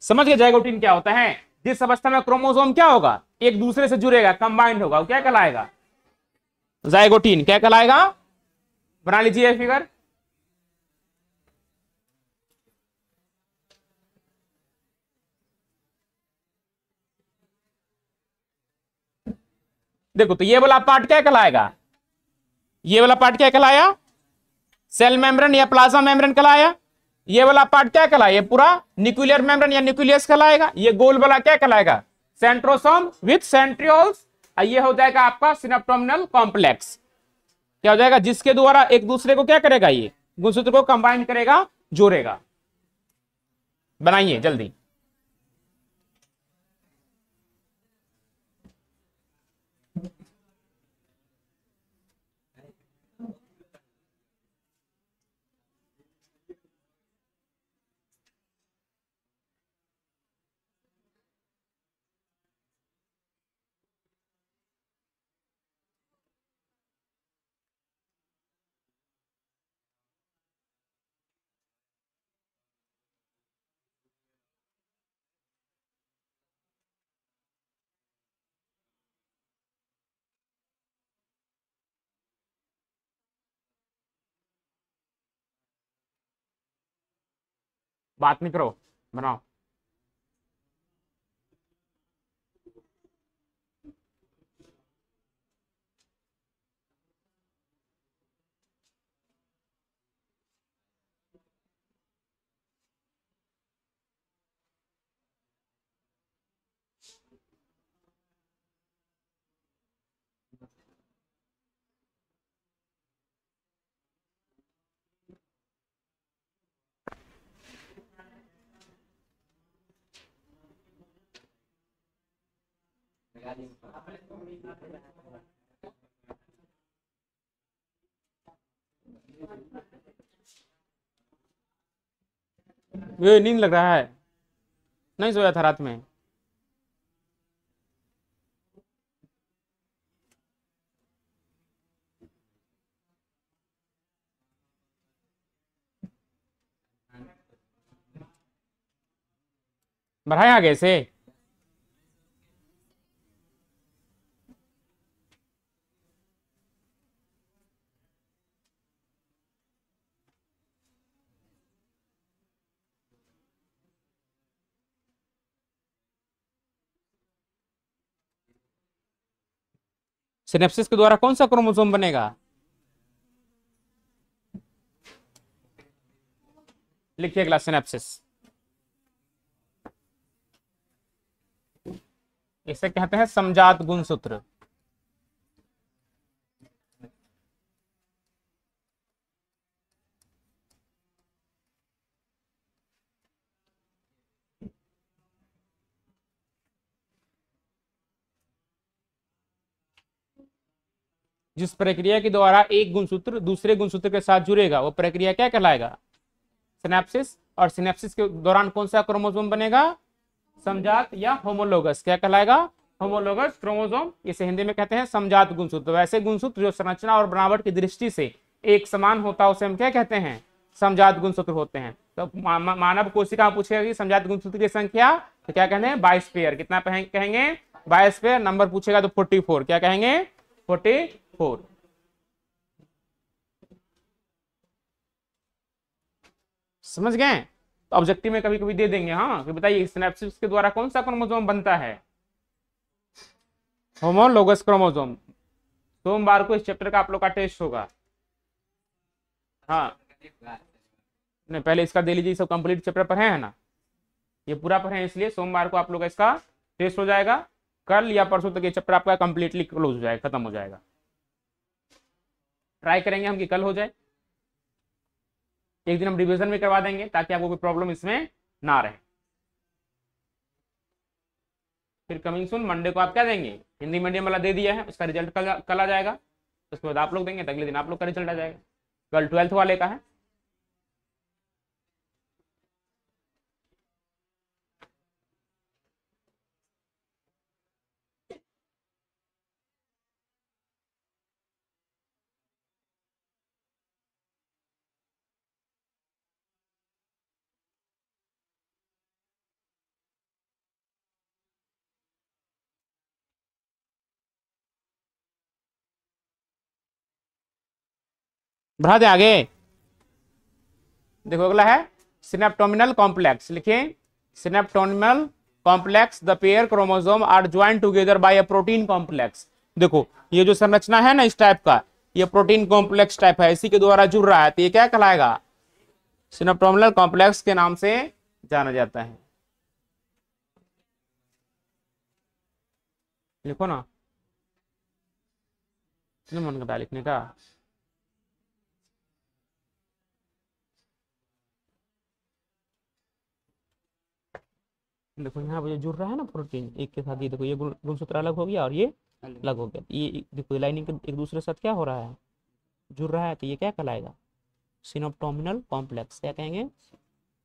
समझ गए जाइगोटिन क्या होता है? जिस अवस्था में क्रोमोसोम क्या होगा, एक दूसरे से जुड़ेगा, कंबाइंड होगा, वो क्या कहलाएगा? जाइगोटिन। क्या कहलाएगा? बना लीजिए फिगर। देखो तो ये वाला पार्ट क्या कहलाएगा? ये वाला पार्ट क्या कहलाया? सेल मेम्ब्रेन या प्लाज्मा मेम्ब्रेन कहलाया। ये वाला पार्ट क्या कहलाया? ये पूरा न्यूक्लियर मेम्ब्रेन या न्यूक्लियस कहलाएगा। ये गोल वाला क्या कहलाएगा? Centrosome with centrioles. ये हो जाएगा आपका सिनेप्टोमिनल कॉम्प्लेक्स। क्या हो जाएगा? जिसके द्वारा एक दूसरे को क्या करेगा? ये गुणसूत्र को कंबाइन करेगा, जोड़ेगा। बनाइए जल्दी। बात नहीं करो, बनाओ। ये नींद लग रहा है, नहीं सोया था रात में। बढ़ाए आगे से। सिनेप्सिस के द्वारा कौन सा क्रोमोसोम बनेगा? लिखिए अगला, सिनेप्सिस। इसे कहते हैं समजात गुणसूत्र। जिस प्रक्रिया के द्वारा एक गुणसूत्र दूसरे गुणसूत्र के साथ जुड़ेगा, वो प्रक्रिया क्या कहलाएगा? सिनेप्सिस। और सिनेप्सिस के दौरान कौन सा क्रोमोसोम बनेगा? समजात या होमोलोगस। क्या कहलाएगा? Homologous chromosome. इसे हिंदी में कहते हैं समजात गुणसूत्र। वैसे गुणसूत्र जो संरचना और बनावट की दृष्टि से एक समान होता है, उसे हम क्या कहते हैं? समजात गुणसूत्र होते हैं। तो मानव कोशिका पूछेगा कि समजात गुणसूत्र की संख्या, तो क्या कहते हैं? 22 पेयर। कितना कहेंगे? 22 पेयर। नंबर पूछेगा तो 44। क्या कहेंगे? 44। समझ गए? तो ऑब्जेक्टिव में कभी कभी दे देंगे, हाँ, कि बताइए सिनेप्सिस के द्वारा कौन सा क्रोमोसोम बनता है? Homologous chromosome. सोमवार को इस चैप्टर का आप लोग का टेस्ट होगा। हाँ, नहीं पहले इसका दे लीजिए, सब कंप्लीट चैप्टर पढ़े हैं ना, ये पूरा पढ़े, इसलिए सोमवार को आप लोग का इसका टेस्ट हो जाएगा। कल या परसों तक ये चैप्टर आपका कंप्लीटली क्लोज हो जाएगा, खत्म हो जाएगा। ट्राई करेंगे हम कि कल हो जाए। एक दिन हम रिवीजन भी करवा देंगे ताकि आपको कोई प्रॉब्लम इसमें ना रहे। फिर कमिंग सून मंडे को आप क्या देंगे? हिंदी मीडियम वाला दे दिया है, उसका रिजल्ट कल आ जाएगा। उसके बाद आप लोग देंगे तो अगले दिन आप लोग का रिजल्ट आ जाएगा। कल 12th वाले का है। बढ़ा दे आगे। देखो अगला है सिनेप्टोमिनल कॉम्प्लेक्स, लिखिए synaptonemal complex, the pair chromosome are joint together by a protein complex. देखो ये जो संरचना है ना इस टाइप का, ये प्रोटीन कॉम्प्लेक्स टाइप है, इसी के द्वारा जुड़ रहा है, तो ये क्या कहलाएगा? सिनेप्टोमिनल कॉम्प्लेक्स के नाम से जाना जाता है। लिखो ना, मन करता है लिखने का। देखो यहाँ पे जो जुड़ रहा है ना प्रोटीन एक के साथ, ये देखो ये गुणसूत्र अलग हो गया और ये अलग हो गया, ये देखो लाइनिंग एक दूसरे के साथ क्या हो रहा है, जुड़ रहा है, तो ये क्या कहलाएगा? सिनोप्टोमिनल कॉम्प्लेक्स। क्या कहेंगे?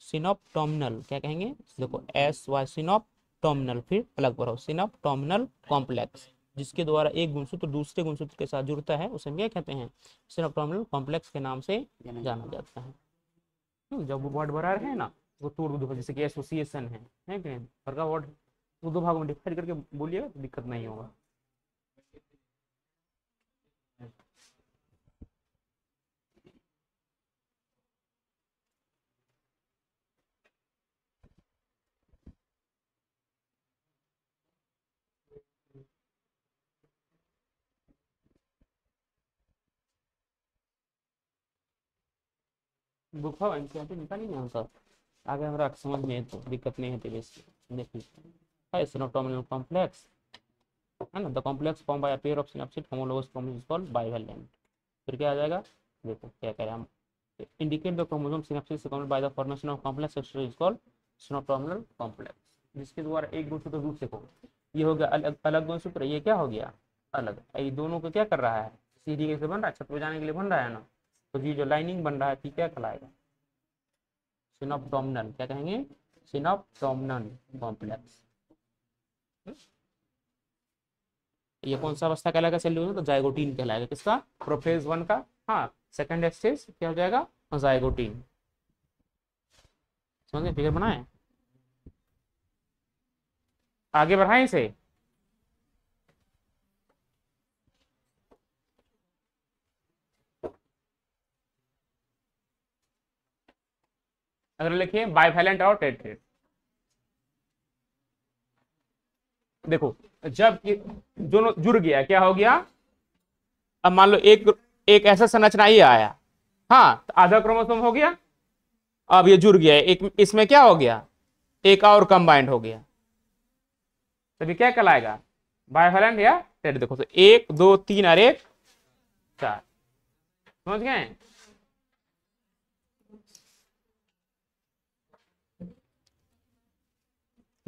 सिनोप्टोमिनल। क्या कहेंगे? देखो एस वाई सिनोप्टोमिनल, फिर अलग पढ़ो सिनोप्टोमिनल कॉम्प्लेक्स, जिसके द्वारा एक गुणसूत्र दूसरे गुणसूत्र के साथ जुड़ता है उसे क्या कहते हैं? सिनोप्टोमिनल कॉम्प्लेक्स के नाम से जाना जाता है। जब वो वर्ड बना रहे हैं ना वो तोड़ दो, जैसे कि एसोसिएशन है कि नहीं, हर का वर्ड वो दो भागों में डिवाइड करके बोलिएगा तो दिक्कत नहीं होगा। बुक हो एनसीईआरटी निकाली नहीं सर, आगे हमरा समझ में है तो दिक्कत नहीं है। देख लीजिए सिनोप्टोमिनल कॉम्प्लेक्स है ना, the complex form by a pair of synapsed homologous chromosome is called bivalent. फिर क्या आ जाएगा? देखो क्या कह रहे हैं हम, indicate the chromosome synapsis seconded by the formation of complex structure is called synaptonemal complex, जिसके द्वारा एक गुणसूत्र दूसरे को, ये हो गया अलग अलग गुणसूत्र, ये क्या हो गया? अलग। ये दोनों को क्या कर रहा है? सीधी कैसे बन रहा है? छत पर जाने के लिए बन रहा है ना, तो ये जो लाइनिंग बन रहा है ठीक क्या कहलाएगा? सिनोप्टोमिनल। क्या कहेंगे? सिनोप्टोमिनल कॉम्प्लेक्स। ये कौन सा अवस्था कहलाएगा सेल्यूलर में? तो जाइगोटीन कहलाएगा। किसका? प्रोफेज 1 का। हाँ सेकंड स्टेज क्या हो जाएगा? जाइगोटीन। समझ गए? फिगर बनाए, आगे बढ़ाएं इसे। अगर लिखिए बाइवेलेंट और टेट्रेट। देखो जब दोनों जुड़ गया क्या हो गया? अब मान लो एक एक ऐसा संरचना ही आया, हाँ तो आधा क्रोमोसोम हो गया, अब ये जुड़ गया एक, इसमें क्या हो गया? एक और कंबाइंड हो गया, तभी क्या कहलाएगा? बाइवेलेंट या टेट। देखो तो 1 2 3 और 1 4, समझ गए?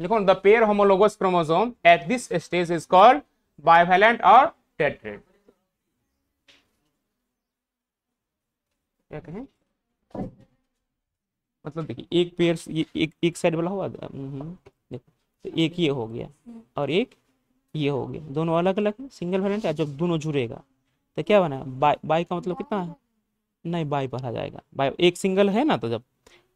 लिखो the pair homologous chromosome at this stage is called bivalent और टेट्रेट। क्या कहें? मतलब देखिए एक पेयर ये एक साइड वाला हुआ, देखो तो एक ये हो गया और एक ये हो गया, दोनों अलग अलग है, सिंगल वैलेंट है। जब दोनों जुड़ेगा तो क्या बना? बाई, बाई का मतलब कितना है? नहीं बाई पढ़ा जाएगा, बाई एक सिंगल है ना, तो जब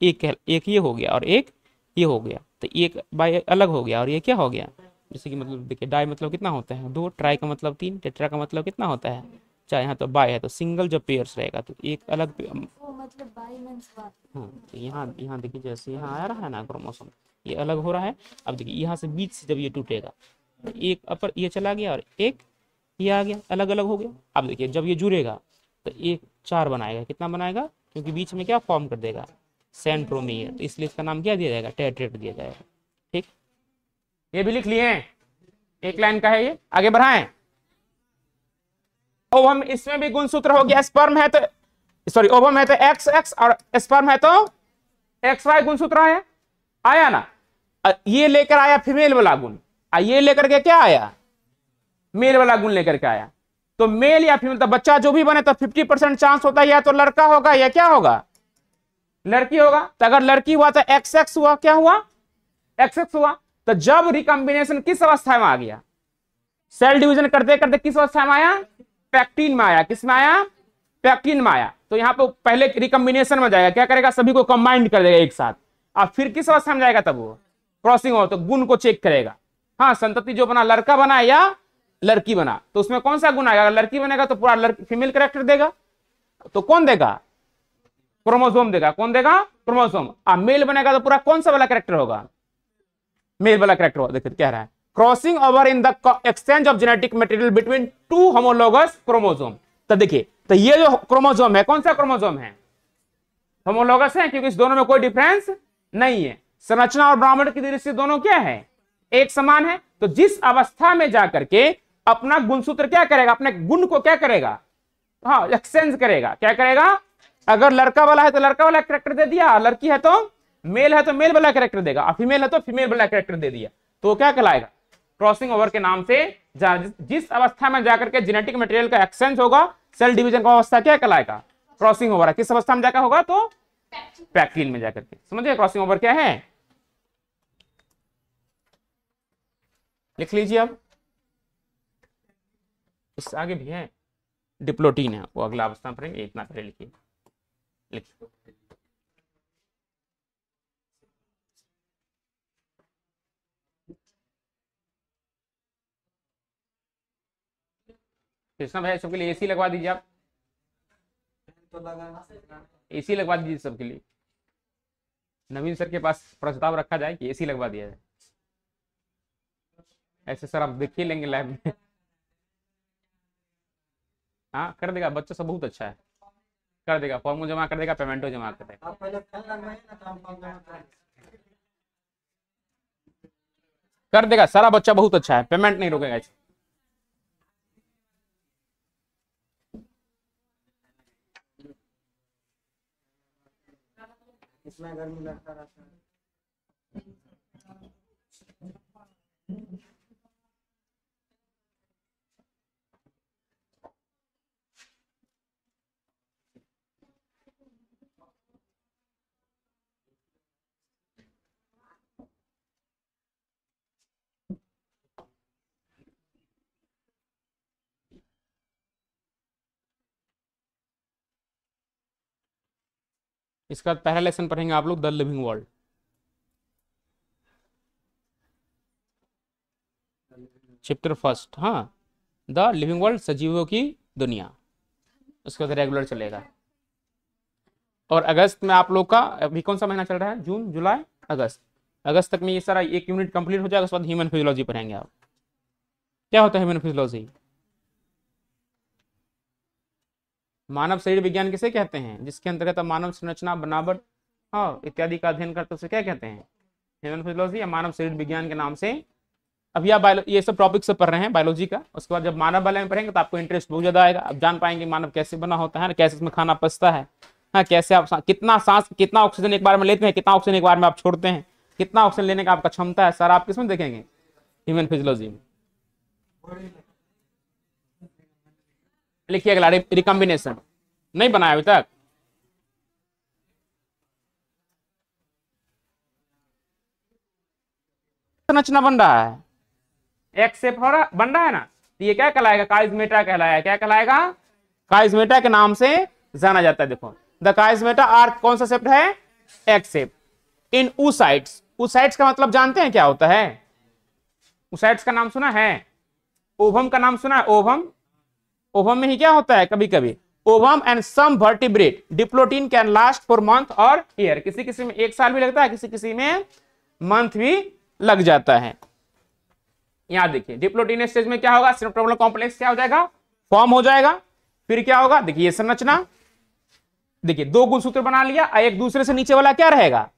एक ये हो गया और एक ये हो गया तो एक बाई अलग हो गया और ये क्या हो गया? जैसे कि मतलब देखिए डाई मतलब कितना होता है? 2, ट्राई का मतलब 3, टेट्रा का मतलब कितना होता है? चाहे यहाँ तो बाई है तो सिंगल जब पेयर्स रहेगा तो एक अलग मतलब बाई मींस हाँ, तो यहाँ यहाँ देखिए जैसे यहाँ आ रहा है ना क्रोमोसोम, ये अलग हो रहा है। अब देखिए यहाँ से बीच से जब ये टूटेगा तो एक अपर ये चला गया और एक ये आ गया, अलग अलग हो गया। अब देखिए जब ये जुड़ेगा तो एक 4 बनाएगा, कितना बनाएगा? क्योंकि बीच में क्या फॉर्म कर देगा? सेंट्रोमियर, तो इसलिए इसका नाम क्या दिया जाएगा? टेट्रेट दिया जाएगा। ठीक, ये भी लिख लिए हैं, एक लाइन का है ये। आगे बढ़ाएं। ओवम, इसमें भी गुणसूत्र हो गया, स्पर्म है तो सॉरी ओवम है तो एक्स एक्स और स्पर्म है तो एक्स वाई गुणसूत्र आया, आया ना। ये लेकर आया फीमेल वाला गुण, ये लेकर के क्या आया? मेल वाला गुण लेकर के आया। तो मेल या फीमेल, तो बच्चा जो भी बने तो 50% चांस होता है या तो लड़का होगा या क्या होगा? लड़की होगा। तो अगर लड़की हुआ तो एक्स एक्स हुआ, क्या हुआ? एक्स एक्स हुआ। तो जब रिकॉम्बिनेशन किस अवस्था में आ गया? सेल डिवीजन करते करते किस अवस्था में आया? पैक्टिन में आया। किस में आया? पैक्टिन में आया। तो यहाँ पे पहले रिकॉम्बिनेशन में जाएगा, क्या करेगा? सभी को कंबाइंड कर देगा एक साथ, और फिर किस अवस्था में जाएगा? तब वो क्रॉसिंग हो तो गुण को चेक करेगा। हाँ संतति जो बना, लड़का बना या लड़की बना, तो उसमें कौन सा गुण आएगा? अगर लड़की बनेगा तो पूरा फीमेल कैरेक्टर देगा, तो कौन देगा? क्रोमोसोम देगा। कौन देगा? क्रोमोसोम। अब मेल बनेगा तो पूरा कौन सा वाला कैरेक्टर होगा? मेल वाला कैरेक्टर होगा। देखिए क्या रहा है, crossing over in the exchange of genetic material between two homologous chromosome. तो देखिए, तो ये जो क्रोमोसोम है कौन सा क्रोमोसोम है? होमोलोगस है, क्योंकि इस दोनों में कोई डिफरेंस नहीं है। संरचना और ब्राह्मण की दृष्टि से दोनों क्या है? एक समान है। तो जिस अवस्था में जाकर के अपना गुणसूत्र क्या करेगा? अपने गुण को क्या करेगा? हाँ, एक्सचेंज करेगा। क्या करेगा? अगर लड़का वाला है तो लड़का वाला कैरेक्टर दे दिया, लड़की है तो मेल है तो मेल वाला कैरेक्टर देगा, और फीमेल है तो फीमेल वाला कैरेक्टर दे दिया, तो क्या कहलाएगा? क्रॉसिंग ओवर के नाम से। जिस अवस्था में जाकर के जेनेटिक मटेरियल का एक्सचेंज होगा, सेल डिवीजन का अवस्था क्या कहलाएगा? Crossing over. किस अवस्था में जाकर होगा? तो पैक्टिन में जाकर के। समझिए क्रॉसिंग ओवर क्या है, लिख लीजिए। अब इस आगे भी है, डिप्लोटीन है, वो अगला अवस्था में पढ़ेंगे। इतना पहले लिखिए, लिखिए। कृष्णा भाई सबके लिए एसी लगवा दीजिए। आप एसी लगवा दीजिए सबके लिए। नवीन सर के पास प्रस्ताव रखा जाए कि एसी लगवा दिया जाए। ऐसे सर आप देख ही लेंगे लैब में। हाँ कर देगा, बच्चा सब बहुत अच्छा है, कर देगा। फॉर्म जमा कर देगा, पेमेंटो जमा कर देगा। कर देगा, सारा बच्चा बहुत अच्छा है, पेमेंट नहीं रोकेगा इसे। इसमें गर्मी लगता रहता है। इसका पहला लेसन पढ़ेंगे आप लोग, the living world. Chapter first, हाँ, द लिविंग वर्ल्ड, सजीवों की दुनिया। उसके बाद रेगुलर चलेगा। और अगस्त में आप लोग का अभी कौन सा महीना चल रहा है? जून, जुलाई, अगस्त। अगस्त तक में ये सारा एक यूनिट कंप्लीट हो जाएगा। उसके बाद ह्यूमन फिजियोलॉजी पढ़ेंगे आप। क्या होता है ह्यूमन फिजियोलॉजी? मानव शरीर विज्ञान किसे कहते हैं? जिसके अंतर्गत मानव संरचना, बनावट, हाँ, इत्यादि का अध्ययन करते उसे क्या कहते हैं? ह्यूमन फिजियोलॉजी या मानव शरीर विज्ञान के नाम से। अभी आप ये सब टॉपिक से पढ़ रहे हैं बायोलॉजी का। उसके बाद जब मानव वाले में पढ़ेंगे तो आपको इंटरेस्ट बहुत ज्यादा आएगा। अब जान पाएंगे मानव कैसे बना होता है, कैसे इसमें खाना पचता है, हाँ, कैसे आप कितना सांस, कितना ऑक्सीजन एक बार में लेते हैं, कितना ऑक्सीजन एक बार में आप छोड़ते हैं, कितना ऑक्सीजन लेने का आपका क्षमता है, सारा आप किसमें देखेंगे? ह्यूमन फिजियोलॉजी में। लिखिए अगला, रिकॉम्बिनेशन। नहीं बनाया अभी तक? संरचना बन रहा है, एक शेप हो रहा बन रहा है ना, तो ये क्या कहलाएगा? काइजमेटा कहलाएगा। क्या कहलाएगा? काइजमेटा के नाम से जाना जाता है। देखो, द काइजमेटा आर कौन सा शेप है? X shape in oocytes। oocytes का मतलब जानते हैं क्या होता है? oocytes का नाम सुना है? ओवम का नाम सुना है? ओवम, ओवम में ही क्या होता है? कभी कभी ovum and some vertebrate diplotene can last for month और ईयर। किसी किसी में एक साल भी लगता है, किसी किसी में मंथ भी लग जाता है। यहां देखिए, डिप्लोटीन स्टेज में क्या होगा? सिनोप्रोमोलर कॉम्प्लेक्स क्या हो जाएगा? फॉर्म हो जाएगा। फिर क्या होगा? देखिए ये संरचना, देखिए दो गुणसूत्र बना लिया, एक दूसरे से नीचे वाला क्या रहेगा?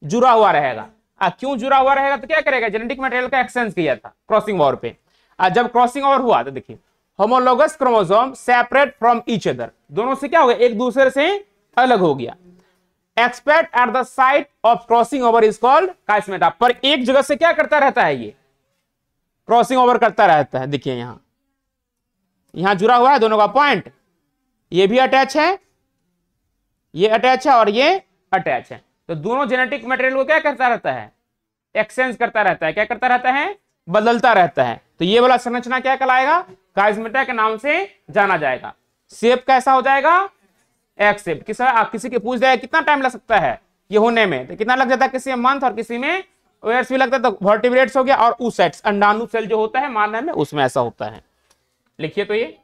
जुड़ा हुआ रहेगा। क्यों जुड़ा हुआ रहेगा? तो क्या करेगा? जेनेटिक मटेरियल का एक्सचेंज किया था क्रॉसिंग ओवर पे। जब क्रॉसिंग ओवर हुआ तो देखिए, homologous chromosome separate from each other, दोनों से क्या हो गया? एक दूसरे से अलग हो गया। Expect at the site of crossing over is called chiasmata. पर एक जगह से क्या करता रहता है? ये क्रॉसिंग ओवर करता रहता है। देखिए यहां जुड़ा हुआ है दोनों का पॉइंट, ये भी अटैच है, ये अटैच है और ये अटैच है। तो दोनों जेनेटिक मटेरियल को क्या करता रहता है? एक्सचेंज करता रहता है। क्या करता रहता है? बदलता रहता है। तो ये वाला संरचना क्या कहलाएगा? काइस्मेटा के नाम से जाना जाएगा। शेप कैसा हो जाएगा? X shape. किसी के पूछ जाए कितना टाइम लग सकता है ये होने में, तो कितना लग जाता है? किसी में मंथ और किसी में ईयर्स भी लगता है। तो वर्टिब्रेट्स हो गया, और oocytes अंडाणु सेल जो होता है मानव में, उसमें ऐसा होता है। लिखिए तो ये